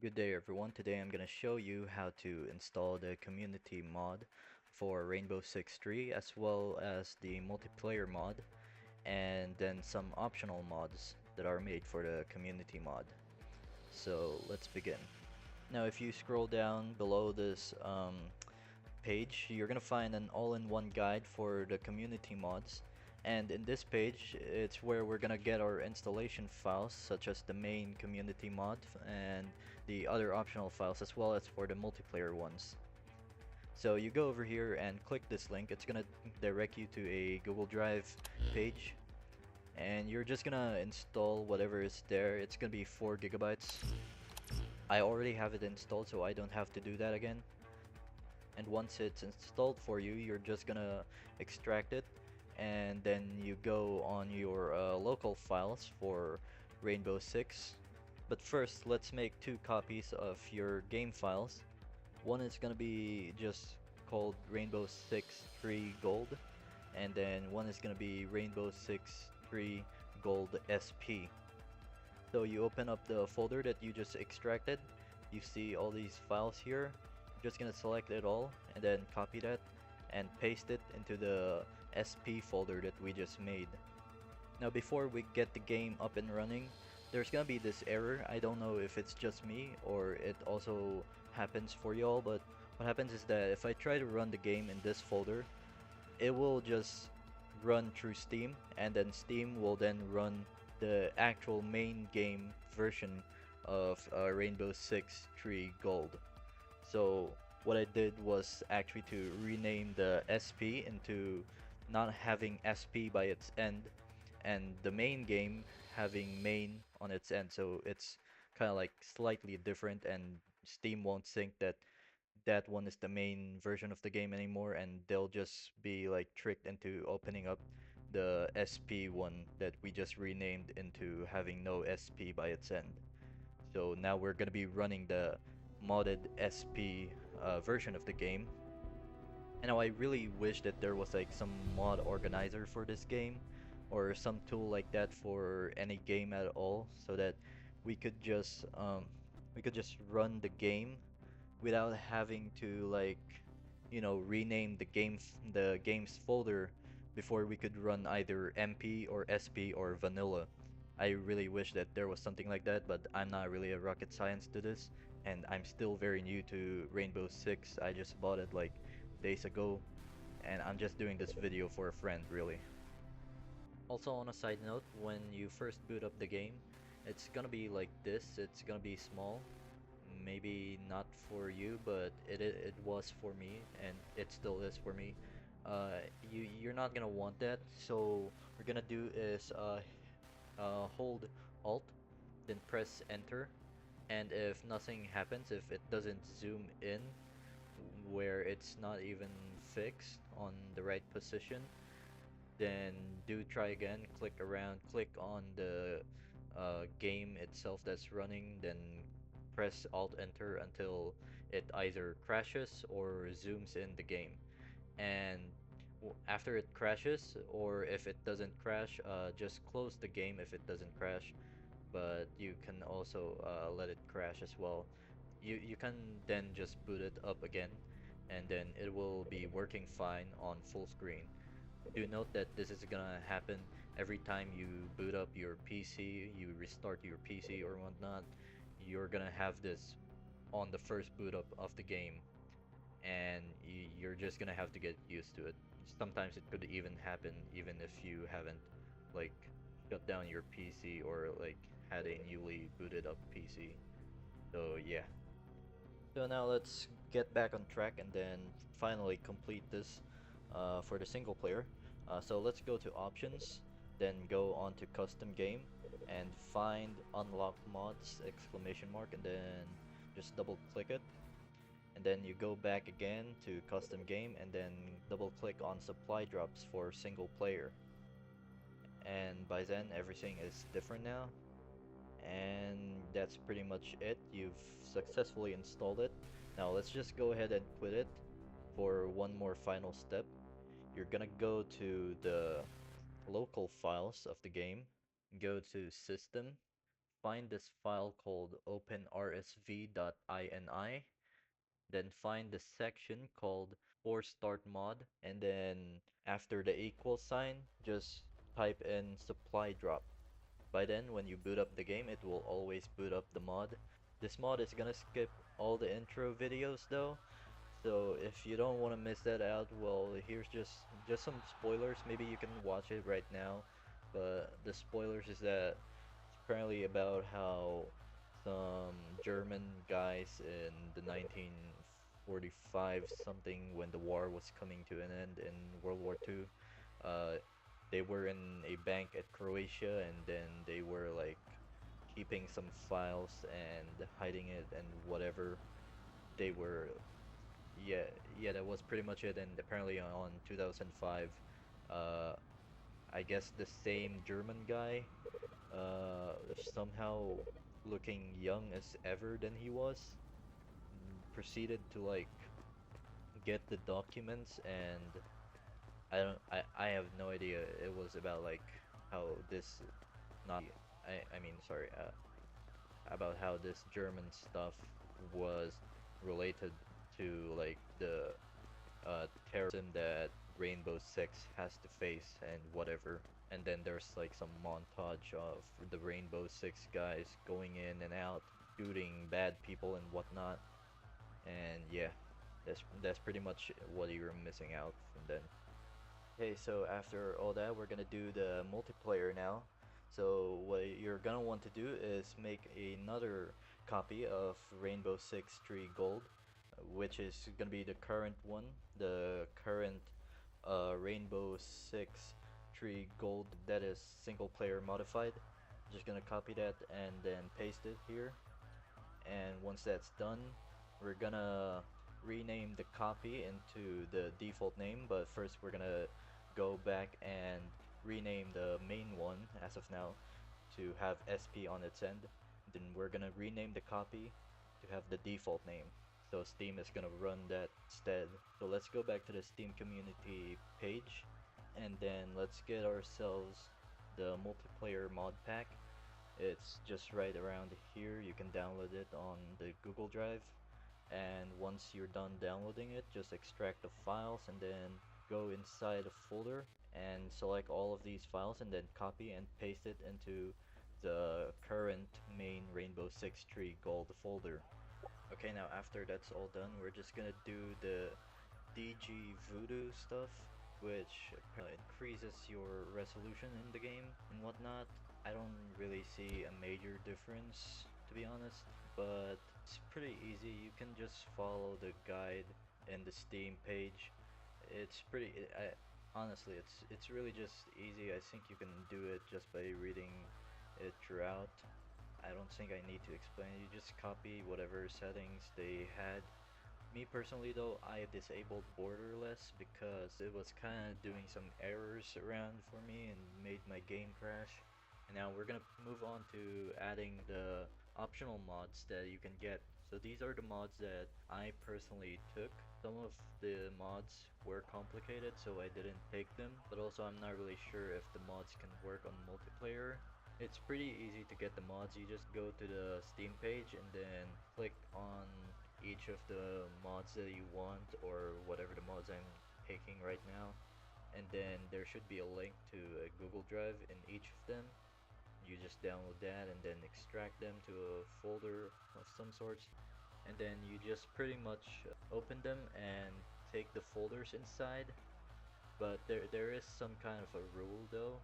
Good day everyone. Today I'm going to show you how to install the community mod for Rainbow Six Tree as well as the multiplayer mod and then some optional mods that are made for the community mod. So let's begin. Now if you scroll down below this page, you're gonna find an all-in-one guide for the community mods. And in this page, it's where we're gonna get our installation files, such as the main community mod and the other optional files, as well as for the multiplayer ones. So you go over here and click this link. It's gonna direct you to a Google Drive page, and you're just gonna install whatever is there. It's gonna be 4 gigabytes. I already have it installed, so I don't have to do that again. And once it's installed for you, you're just gonna extract it, and then you go on your local files for Rainbow Six. But first, let's make 2 copies of your game files. One is gonna be just called Rainbow Six Tree Gold, and then one is gonna be Rainbow Six Tree Gold SP. So you open up the folder that you just extracted. You see all these files here. Just gonna select it all and then copy that and paste it into the SP folder that we just made. Now before we get the game up and running, there's gonna be this error. I don't know if it's just me or it also happens for y'all, but what happens is that if I try to run the game in this folder, it will just run through Steam, and then Steam will then run the actual main game version of Rainbow Six Tree Gold. So what I did was actually to rename the SP into not having SP by its end, and the main game having main on its end. So it's kind of like slightly different, and Steam won't think that that one is the main version of the game anymore, and they'll just be like tricked into opening up the SP one that we just renamed into having no SP by its end. So now we're gonna be running the modded SP version of the game. And now I really wish that there was like some mod organizer for this game or some tool like that for any game at all, so that we could just run the game without having to like rename the game's folder before we could run either MP or SP or vanilla. I really wish that there was something like that, but I'm not really a rocket science to this, and I'm still very new to Rainbow Six. I just bought it like days ago, and I'm just doing this video for a friend, really. Also, on a side note, when you first boot up the game, it's gonna be like this. It's gonna be small. Maybe not for you, but it was for me, and it still is for me. You're not gonna want that. So what we're gonna do is hold Alt, then press Enter, and if nothing happens, if it doesn't zoom in where it's not even fixed on the right position, then do try again. Click around, click on the game itself that's running, then press Alt Enter until it either crashes or zooms in the game. And after it crashes, or if it doesn't crash, just close the game if it doesn't crash. But you can also let it crash as well. You can then just boot it up again, and then it will be working fine on full screen. Do note that this is gonna happen every time you boot up your PC, you restart your PC or whatnot. You're gonna have this on the first boot up of the game, and you're just gonna have to get used to it. Sometimes it could even happen even if you haven't like shut down your PC or like had a newly booted up PC. So yeah. So now let's get back on track and then finally complete this for the single player. So let's go to options, then go on to custom game and find unlock mods exclamation mark, and then just double click it, and then you go back again to custom game and then double click on supply drops for single player, and by then everything is different now. And that's pretty much it. You've successfully installed it. Now let's just go ahead and quit it for one more final step. You're gonna go to the local files of the game, go to system, find this file called openrsv.ini, then find the section called for start mod, and then after the equal sign, just type in supply drop. By then, when you boot up the game, it will always boot up the mod. This mod is gonna skip all the intro videos though, so if you don't want to miss that out, well, here's just some spoilers. Maybe you can watch it right now, but the spoilers is that it's apparently about how some German guys in the 1945 something, when the war was coming to an end in World War II, uh, they were in a bank at Croatia, and then they were like keeping some files and hiding it and whatever. They were yeah, yeah, that was pretty much it. And apparently on 2005, uh, I guess the same German guy, somehow looking young as ever than he was, proceeded to like get the documents, and I have no idea. It was about like how this not I mean sorry, about how this German stuff was related to like the terrorism that Rainbow Six has to face and whatever. And then there's like some montage of the Rainbow Six guys going in and out, shooting bad people and whatnot. And yeah, that's pretty much what you're missing out from then. Okay, so after all that, we're gonna do the multiplayer now. So what you're gonna want to do is make another copy of Rainbow Six Tree Gold, which is gonna be the current one, the current Rainbow Six Tree Gold that is single player modified. Just gonna copy that and then paste it here. And once that's done, we're gonna rename the copy into the default name, but first we're gonna go back and rename the main one as of now to have SP on its end. Then we're gonna rename the copy to have the default name, so Steam is gonna run that instead. So let's go back to the Steam community page, and then let's get ourselves the multiplayer mod pack. It's just right around here. You can download it on the Google Drive, and once you're done downloading it, just extract the files and then go inside a folder and select all of these files and then copy and paste it into the current main Rainbow Six Tree Gold folder. Okay, now after that's all done, we're just gonna do the DG Voodoo stuff, which increases your resolution in the game and whatnot. I don't really see a major difference, to be honest, but it's pretty easy. You can just follow the guide in the Steam page. It's pretty, honestly, it's really just easy. I think you can do it just by reading it throughout. I don't think I need to explain. You just copy whatever settings they had. Me personally though, I disabled borderless because it was kind of doing some errors around for me and made my game crash. And now we're gonna move on to adding the optional mods that you can get. So these are the mods that I personally took. Some of the mods were complicated, so I didn't take them, but also I'm not really sure if the mods can work on multiplayer. It's pretty easy to get the mods. You just go to the Steam page and then click on each of the mods that you want, or whatever the mods I'm taking right now, and then there should be a link to a Google Drive in each of them. You just download that and then extract them to a folder of some sorts, and then you just pretty much open them and take the folders inside. But there is some kind of a rule though.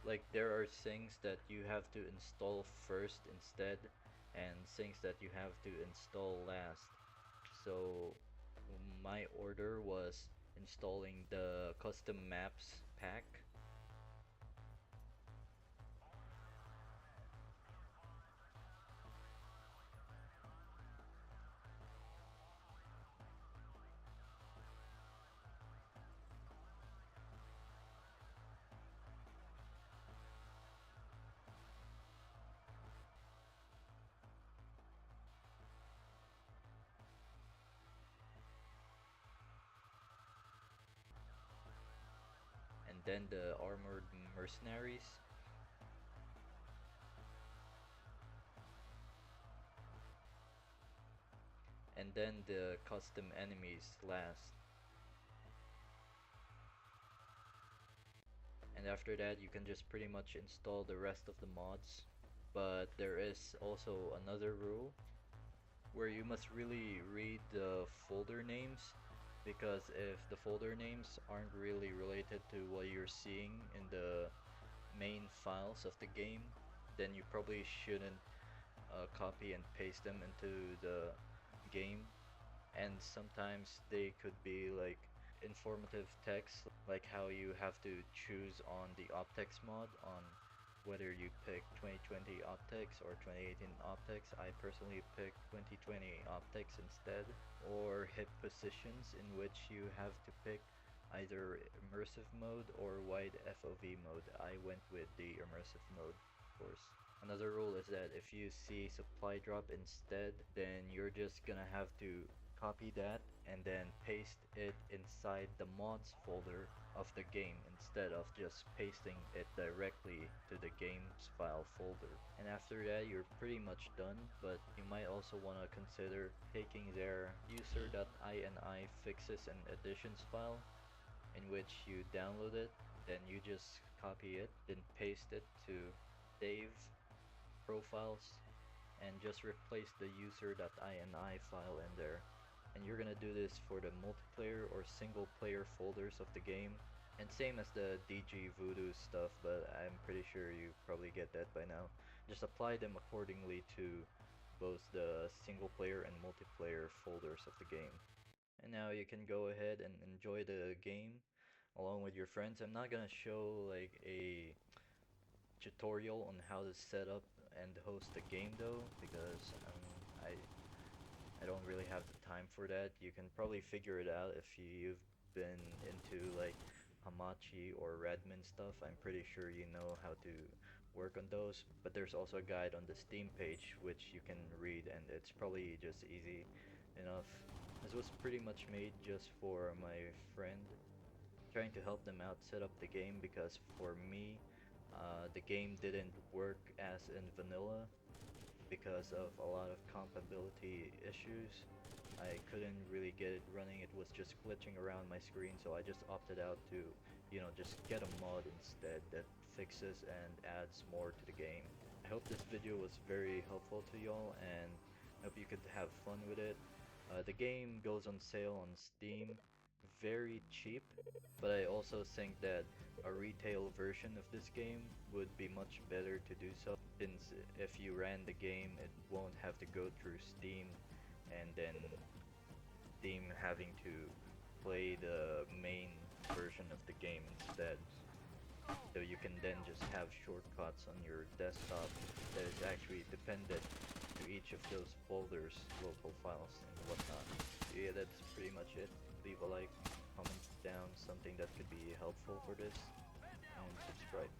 Like there are things that you have to install first instead, and things that you have to install last. So my order was installing the custom maps pack, and then the armored mercenaries. and then the custom enemies last. And after that you can just pretty much install the rest of the mods. But there is also another rule where you must really read the folder names, because if the folder names aren't really related to what you're seeing in the main files of the game, then you probably shouldn't copy and paste them into the game. And sometimes they could be like informative text, like how you have to choose on the optics mod on whether you pick 2020 optics or 2018 optics. I personally pick 2020 optics instead. Or hip positions, in which you have to pick either immersive mode or wide FOV mode. I went with the immersive mode, of course. Another rule is that if you see supply drop instead, then you're just gonna have to copy that and then paste it inside the mods folder of the game instead of just pasting it directly to the game's file folder. And after that you're pretty much done, but you might also want to consider taking their user.ini fixes and additions file, in which you download it, then you just copy it, then paste it to save profiles, and just replace the user.ini file in there. And you're gonna do this for the multiplayer or single player folders of the game. And same as the DG Voodoo stuff, but I'm pretty sure you probably get that by now. Just apply them accordingly to both the single player and multiplayer folders of the game. And now you can go ahead and enjoy the game along with your friends. I'm not gonna show like a tutorial on how to set up and host the game though, because I don't really have the time for that. You can probably figure it out if you've been into like Hamachi or Redmond stuff. I'm pretty sure you know how to work on those, but there's also a guide on the Steam page which you can read, and it's probably just easy enough. This was pretty much made just for my friend, trying to help them out set up the game, because for me the game didn't work as in vanilla because of a lot of compatibility issues. I couldn't really get it running, it was just glitching around my screen, so I just opted out to, you know, just get a mod instead that fixes and adds more to the game. I hope this video was very helpful to y'all, and I hope you could have fun with it. The game goes on sale on Steam very cheap, but I also think that a retail version of this game would be much better to do so, since if you ran the game it won't have to go through Steam and then Steam having to play the main version of the game instead. So you can then just have shortcuts on your desktop that is actually dependent to each of those folders, local files and whatnot. So yeah, that's pretty much it. Leave a like, comment down something that could be helpful for this, and subscribe.